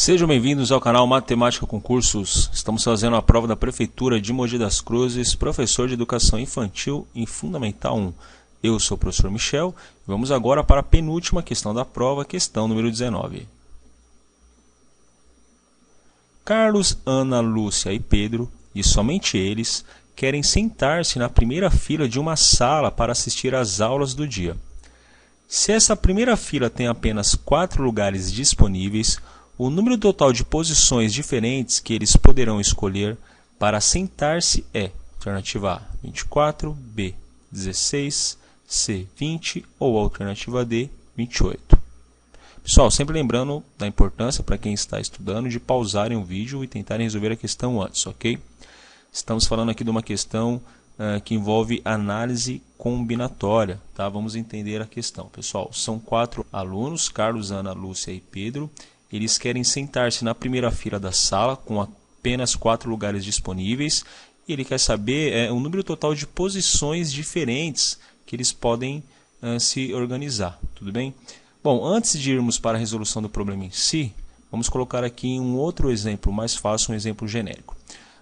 Sejam bem-vindos ao canal Matemática Concursos. Estamos fazendo a prova da Prefeitura de Mogi das Cruzes, professor de Educação Infantil em Fundamental 1. Eu sou o professor Michel e vamos agora para a penúltima questão da prova, questão número 19. Carlos, Ana, Lúcia e Pedro, e somente eles, querem sentar-se na primeira fila de uma sala para assistir às aulas do dia. Se essa primeira fila tem apenas 4 lugares disponíveis, o número total de posições diferentes que eles poderão escolher para sentar-se é: alternativa A, 24, B, 16, C, 20 ou alternativa D, 28. Pessoal, sempre lembrando da importância para quem está estudando de pausarem o vídeo e tentarem resolver a questão antes, ok? Estamos falando aqui de uma questão que envolve análise combinatória, tá? Vamos entender a questão. Pessoal, são 4 alunos, Carlos, Ana, Lúcia e Pedro. Eles querem sentar-se na primeira fila da sala com apenas 4 lugares disponíveis. E ele quer saber o número total de posições diferentes que eles podem se organizar. Tudo bem? Bom, antes de irmos para a resolução do problema em si, vamos colocar aqui um outro exemplo mais fácil, um exemplo genérico.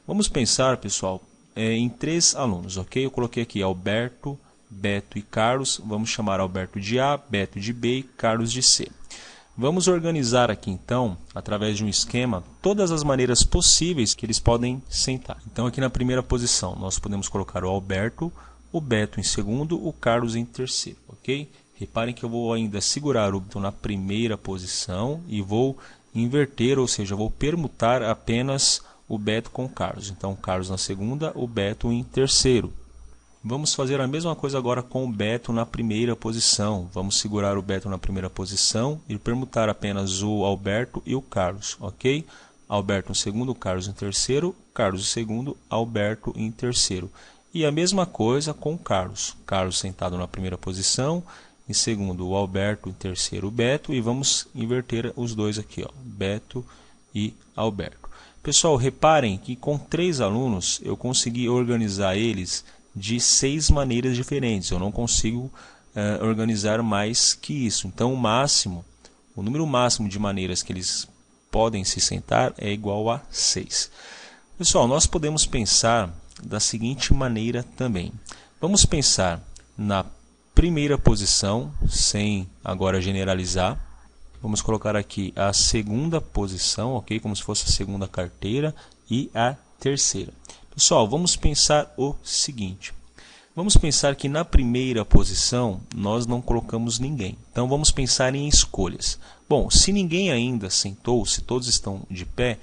Vamos pensar, pessoal, em 3 alunos, ok? Eu coloquei aqui Alberto, Beto e Carlos. Vamos chamar Alberto de A, Beto de B e Carlos de C. Vamos organizar aqui, então, através de um esquema, todas as maneiras possíveis que eles podem sentar. Então, aqui na primeira posição, nós podemos colocar o Alberto, o Beto em segundo, o Carlos em terceiro, ok? Reparem que eu vou ainda segurar o Beto na primeira posição e vou inverter, ou seja, vou permutar apenas o Beto com o Carlos. Então, o Carlos na segunda, o Beto em terceiro. Vamos fazer a mesma coisa agora com o Beto na primeira posição. Vamos segurar o Beto na primeira posição e permutar apenas o Alberto e o Carlos, ok? Alberto em segundo, Carlos em terceiro, Carlos em segundo, Alberto em terceiro. E a mesma coisa com o Carlos. Carlos sentado na primeira posição, em segundo o Alberto, em terceiro o Beto, e vamos inverter os dois aqui, ó, Beto e Alberto. Pessoal, reparem que com 3 alunos eu consegui organizar eles de 6 maneiras diferentes. Eu não consigo organizar mais que isso. Então, o número máximo de maneiras que eles podem se sentar é igual a 6. Pessoal, nós podemos pensar da seguinte maneira também. Vamos pensar na primeira posição, sem agora generalizar. Vamos colocar aqui a segunda posição, ok? Como se fosse a segunda carteira, e a terceira. Pessoal, vamos pensar o seguinte. Vamos pensar que na primeira posição nós não colocamos ninguém. Então vamos pensar em escolhas. Bom, se ninguém ainda sentou, se todos estão de pé,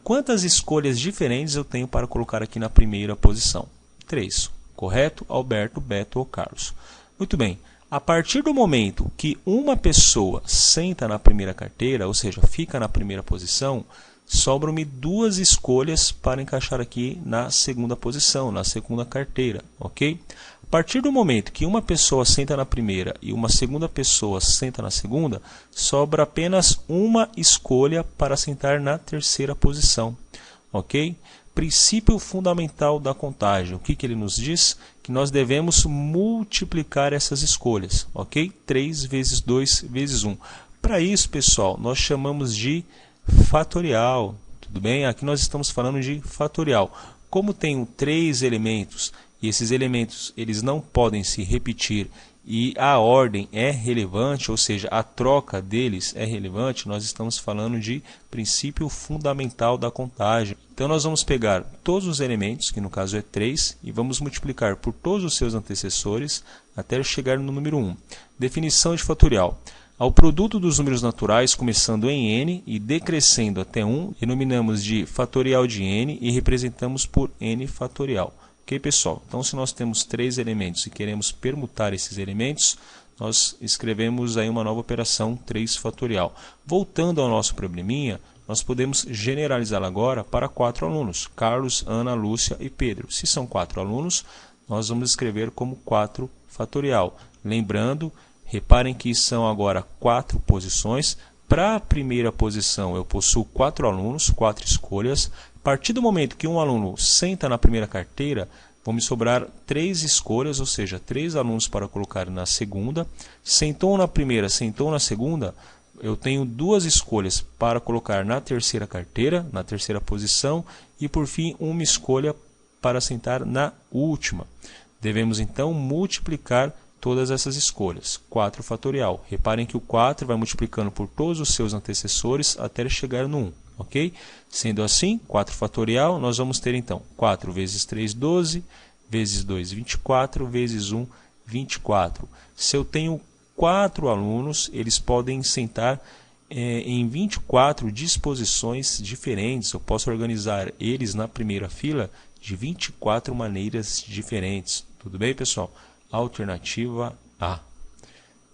quantas escolhas diferentes eu tenho para colocar aqui na primeira posição? 3, correto? Alberto, Beto ou Carlos. Muito bem. A partir do momento que uma pessoa senta na primeira carteira, ou seja, fica na primeira posição, sobram-me 2 escolhas para encaixar aqui na segunda posição, na segunda carteira, ok? A partir do momento que uma pessoa senta na primeira e uma segunda pessoa senta na segunda, sobra apenas uma escolha para sentar na terceira posição, ok? Princípio fundamental da contagem. O que ele nos diz? Que nós devemos multiplicar essas escolhas, ok? 3 vezes 2 vezes 1. Para isso, pessoal, nós chamamos de fatorial, tudo bem? Aqui nós estamos falando de fatorial. Como tenho 3 elementos e esses elementos eles não podem se repetir e a ordem é relevante, ou seja, a troca deles é relevante, nós estamos falando de princípio fundamental da contagem. Então nós vamos pegar todos os elementos, que no caso é 3, e vamos multiplicar por todos os seus antecessores até chegar no número 1. Definição de fatorial. Ao produto dos números naturais começando em n e decrescendo até 1, denominamos de fatorial de n e representamos por n fatorial. Ok, pessoal? Então, se nós temos 3 elementos e queremos permutar esses elementos, nós escrevemos aí uma nova operação 3 fatorial. Voltando ao nosso probleminha, nós podemos generalizar agora para 4 alunos, Carlos, Ana, Lúcia e Pedro. Se são 4 alunos, nós vamos escrever como 4 fatorial. Lembrando, reparem que são agora 4 posições. Para a primeira posição, eu possuo 4 alunos, 4 escolhas. A partir do momento que um aluno senta na primeira carteira, vão me sobrar 3 escolhas, ou seja, 3 alunos para colocar na segunda. Sentou na primeira, sentou na segunda, eu tenho duas escolhas para colocar na terceira carteira, na terceira posição, e por fim uma escolha para sentar na última. Devemos então multiplicar todas essas escolhas. 4 fatorial. Reparem que o 4 vai multiplicando por todos os seus antecessores até chegar no 1. Ok? Sendo assim, 4 fatorial, nós vamos ter então 4 vezes 3, 12, vezes 2, 24, vezes 1, 24. Se eu tenho 4 alunos, eles podem sentar em 24 disposições diferentes. Eu posso organizar eles na primeira fila de 24 maneiras diferentes. Tudo bem, pessoal? Alternativa A.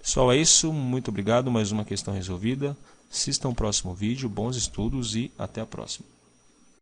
Pessoal, é isso. Muito obrigado. Mais uma questão resolvida. Assistam o próximo vídeo. Bons estudos e até a próxima.